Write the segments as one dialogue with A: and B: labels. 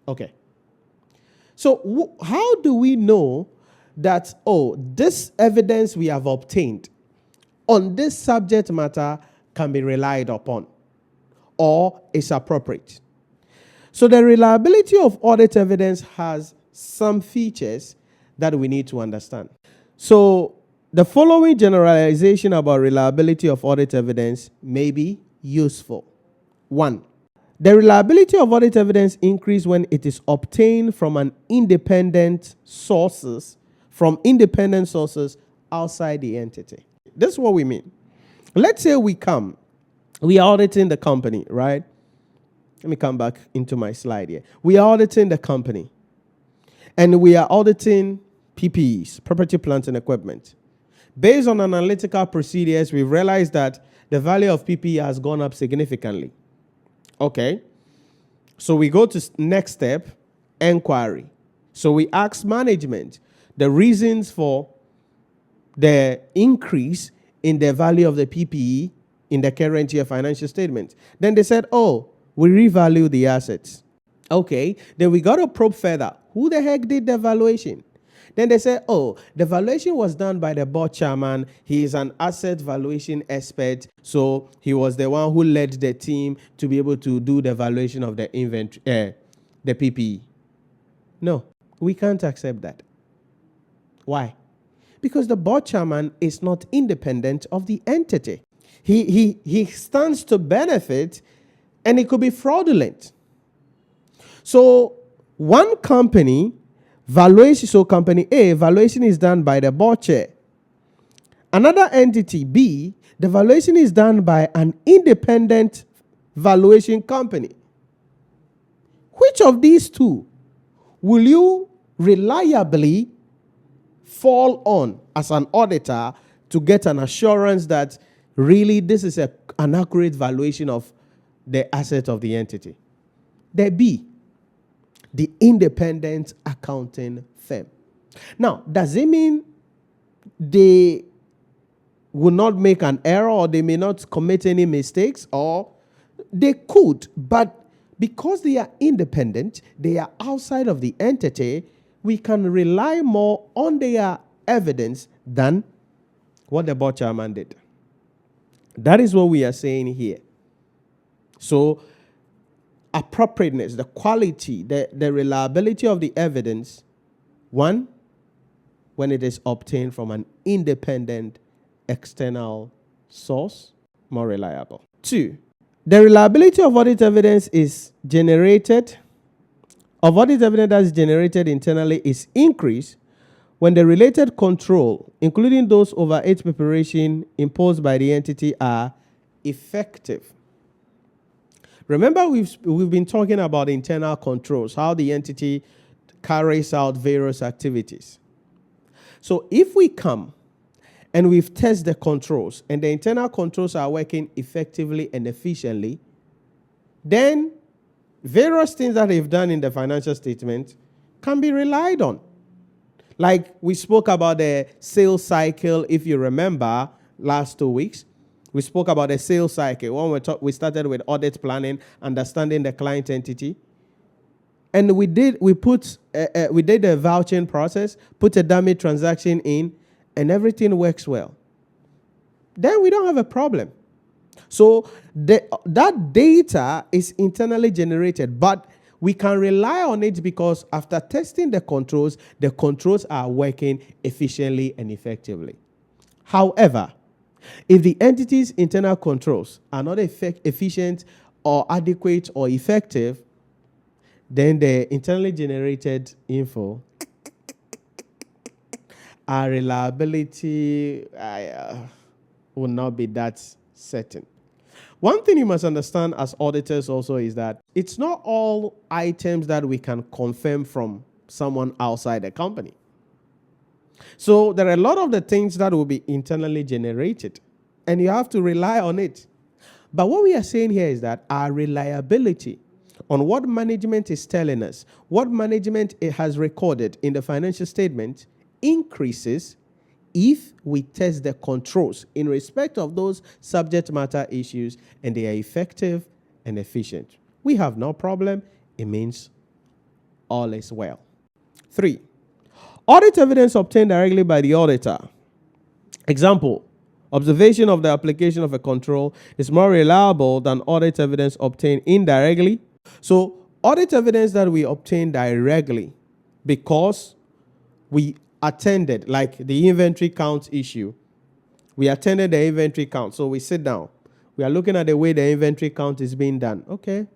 A: Okay. So how do we know that, this evidence we have obtained on this subject matter can be relied upon or is appropriate? So the reliability of audit evidence has some features that we need to understand. So the following generalization about reliability of audit evidence may be useful. 1. The reliability of audit evidence increases when it is obtained from independent sources outside the entity. This is what we mean. Let's say we are auditing the company, right? Let me come back into my slide here. We are auditing the company, and we are auditing PPEs, property, plant, and equipment. Based on analytical procedures, we've realized that the value of PPE has gone up significantly. Okay. So we go to next step, inquiry. So we ask management the reasons for the increase in the value of the PPE in the current year financial statement. Then they said, we revalue the assets. Okay. Then we got to probe further. Who the heck did the valuation? Then they said, the valuation was done by the board chairman. He is an asset valuation expert. So he was the one who led the team to be able to do the valuation of the inventory, the PPE. No, we can't accept that. Why? Because the board chairman is not independent of the entity. He stands to benefit, and it could be fraudulent. So one company, valuation, so company A, valuation is done by the board chair. Another entity, B, the valuation is done by an independent valuation company. Which of these two will you reliably fall on as an auditor to get an assurance that really this is an accurate valuation of the asset of the entity? The B, the independent accounting firm. Now, does it mean they will not make an error, or they may not commit any mistakes? Or they could, but because they are independent, they are outside of the entity, we can rely more on their evidence than what the board chairman did. That is what we are saying here. So appropriateness, the quality, the reliability of the evidence, 1, when it is obtained from an independent external source, more reliable. 2, the reliability of audit evidence that is generated internally is increased when the related control, including those over its preparation imposed by the entity, are effective. Remember, we've been talking about internal controls, how the entity carries out various activities. So if we come and we've tested the controls and the internal controls are working effectively and efficiently, then various things that they've done in the financial statement can be relied on. Like we spoke about the sales cycle, if you remember, last 2 weeks. We spoke about the sales cycle. When we started with audit planning, understanding the client entity. And we did the vouching process, put a dummy transaction in, and everything works well. Then we don't have a problem. So that data is internally generated, but we can rely on it because after testing the controls are working efficiently and effectively. However, if the entity's internal controls are not efficient or adequate or effective, then the internally generated info, our reliability will not be that certain. One thing you must understand as auditors also is that it's not all items that we can confirm from someone outside the company. So there are a lot of the things that will be internally generated, and you have to rely on it. But what we are saying here is that our reliability on what management is telling us, what management has recorded in the financial statement, increases if we test the controls in respect of those subject matter issues and they are effective and efficient. We have no problem. It means all is well. 3. Audit evidence obtained directly by the auditor. Example, observation of the application of a control is more reliable than audit evidence obtained indirectly. So, audit evidence that we obtain directly because we attended, like the inventory count issue, we attended the inventory count. So we sit down. We are looking at the way the inventory count is being done. Okay.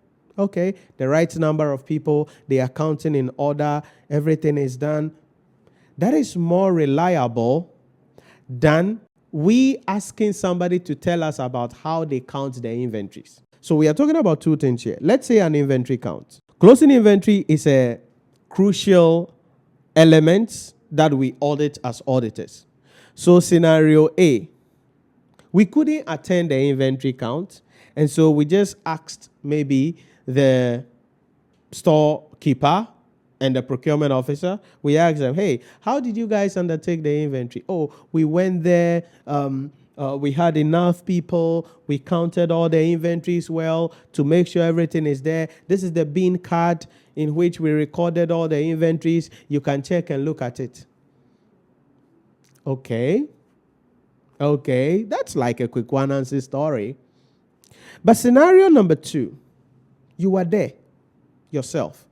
A: The right number of people, the accounting in order, everything is done. That is more reliable than we asking somebody to tell us about how they count their inventories. So we are talking about two things here. Let's say an inventory count. Closing inventory is a crucial element that we audit as auditors. So scenario A, we couldn't attend the inventory count, and so we just asked maybe the storekeeper and the procurement officer. We asked them, hey, how did you guys undertake the inventory? Oh, we went there, we had enough people, we counted all the inventories well to make sure everything is there. This is the bin card in which we recorded all the inventories. You can check and look at it. Okay, that's like a quick one answer story. But scenario number 2, you are there yourself.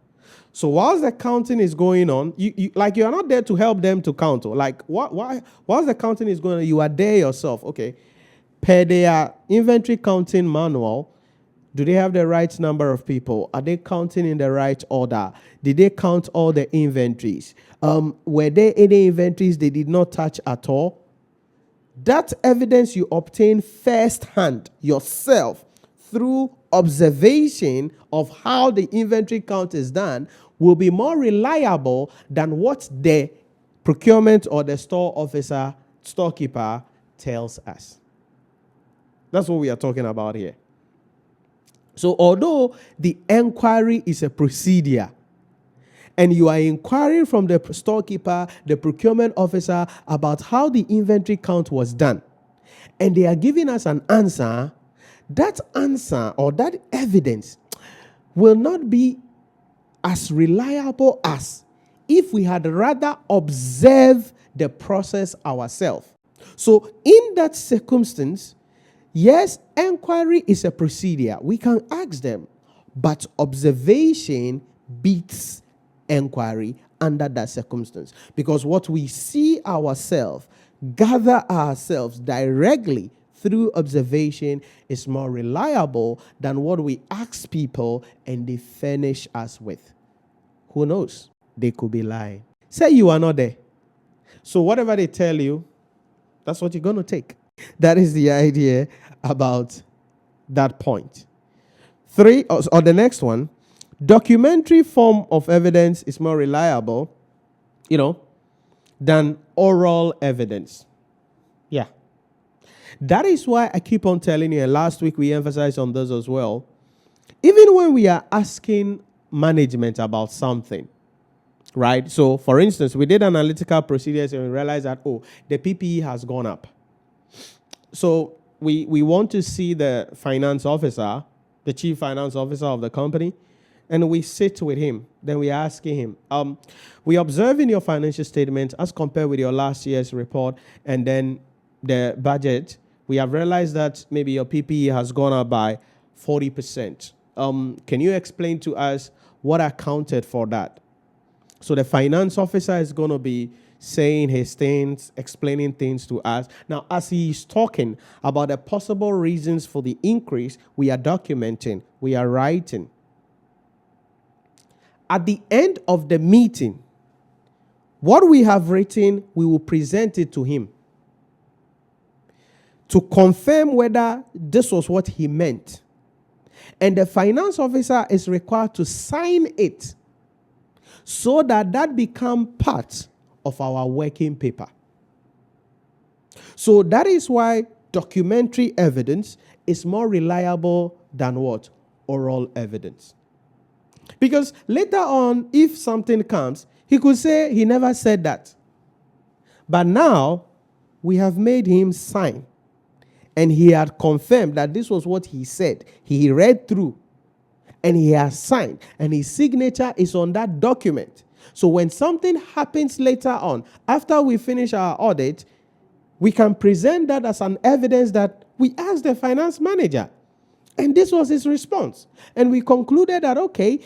A: So whilst the counting is going on, you are not there to help them to count. Like why? Whilst the counting is going on, you are there yourself. Okay, per their inventory counting manual, do they have the right number of people? Are they counting in the right order? Did they count all the inventories? Were there any inventories they did not touch at all? That evidence you obtain firsthand yourself through observation of how the inventory count is done will be more reliable than what the procurement or the storekeeper tells us. That's what we are talking about here. So although the inquiry is a procedure, and you are inquiring from the storekeeper, the procurement officer about how the inventory count was done, and they are giving us an answer, that answer or that evidence will not be as reliable as if we had rather observed the process ourselves. So in that circumstance, yes, inquiry is a procedure. We can ask them, but observation beats inquiry under that circumstance. Because what we see ourselves, gather ourselves directly through observation is more reliable than what we ask people and they furnish us with. Who knows? They could be lying. Say you are not there. So whatever they tell you, that's what you're going to take. That is the idea about that point. 3, or the next one, documentary form of evidence is more reliable, than oral evidence. Yeah. That is why I keep on telling you, and last week we emphasized on this as well. Even when we are asking management about something, right? So, for instance, we did analytical procedures and we realized that, the PPE has gone up. So, we want to see the finance officer, the chief finance officer of the company, and we sit with him. Then we are asking him, we observe in your financial statement as compared with your last year's report and then the budget, we have realized that maybe your PPE has gone up by 40%. Can you explain to us what accounted for that? So the finance officer is going to be saying his things, explaining things to us. Now, as he is talking about the possible reasons for the increase, we are documenting, we are writing. At the end of the meeting, what we have written, we will present it to him to confirm whether this was what he meant. And the finance officer is required to sign it so that that becomes part of our working paper. So that is why documentary evidence is more reliable than what? Oral evidence. Because later on, if something comes, he could say he never said that. But now, we have made him sign. And he had confirmed that this was what he said. He read through. and he has signed, and his signature is on that document. So when something happens later on, after we finish our audit, we can present that as an evidence that we asked the finance manager. And this was his response. And we concluded that, okay,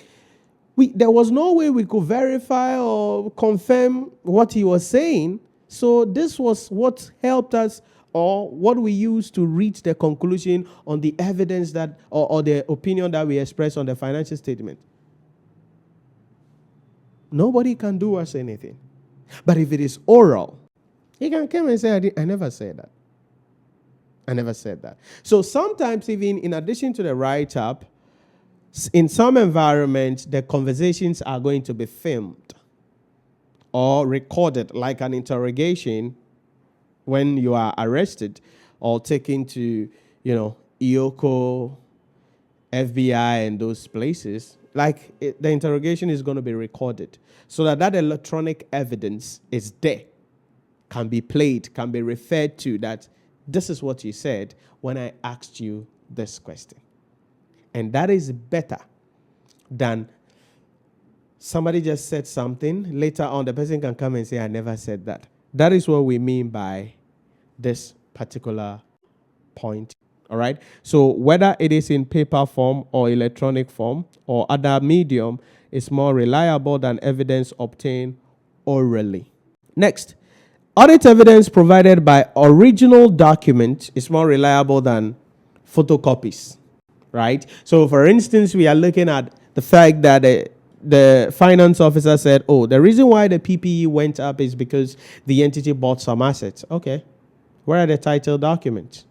A: there was no way we could verify or confirm what he was saying. So this was what helped us, or what we used to reach the conclusion on the evidence that, or the opinion that we expressed on the financial statement. Nobody can do us anything. But if it is oral, he can come and say, I never said that. I never said that. So sometimes, even in addition to the write-up, in some environments, the conversations are going to be filmed or recorded, like an interrogation when you are arrested or taken to, IOCO, FBI, and those places. The interrogation is going to be recorded so that electronic evidence is there, can be played, can be referred to, that this is what you said when I asked you this question. And that is better than somebody just said something. Later on, the person can come and say, I never said that. That is what we mean by this particular point. All right. So whether it is in paper form or electronic form or other medium, is more reliable than evidence obtained orally. Next, audit evidence provided by original document is more reliable than photocopies. Right. So for instance, we are looking at the fact that the finance officer said, the reason why the PPE went up is because the entity bought some assets. Okay. Where are the title documents?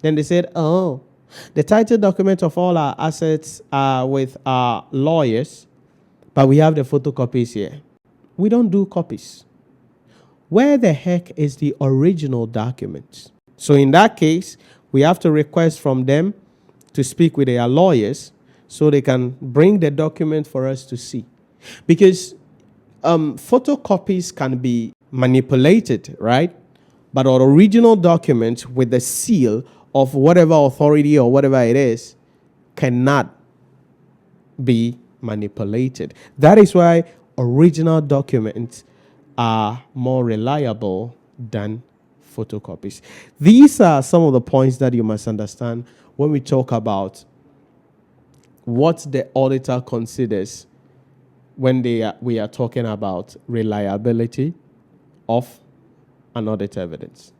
A: Then they said, the title document of all our assets are with our lawyers, but we have the photocopies here. We don't do copies. Where the heck is the original document? So in that case, we have to request from them to speak with their lawyers so they can bring the document for us to see. Because photocopies can be manipulated, right? But our original document with the seal of whatever authority or whatever it is cannot be manipulated. That is why original documents are more reliable than photocopies. These are some of the points that you must understand when we talk about what the auditor considers when we are talking about reliability of an audit evidence.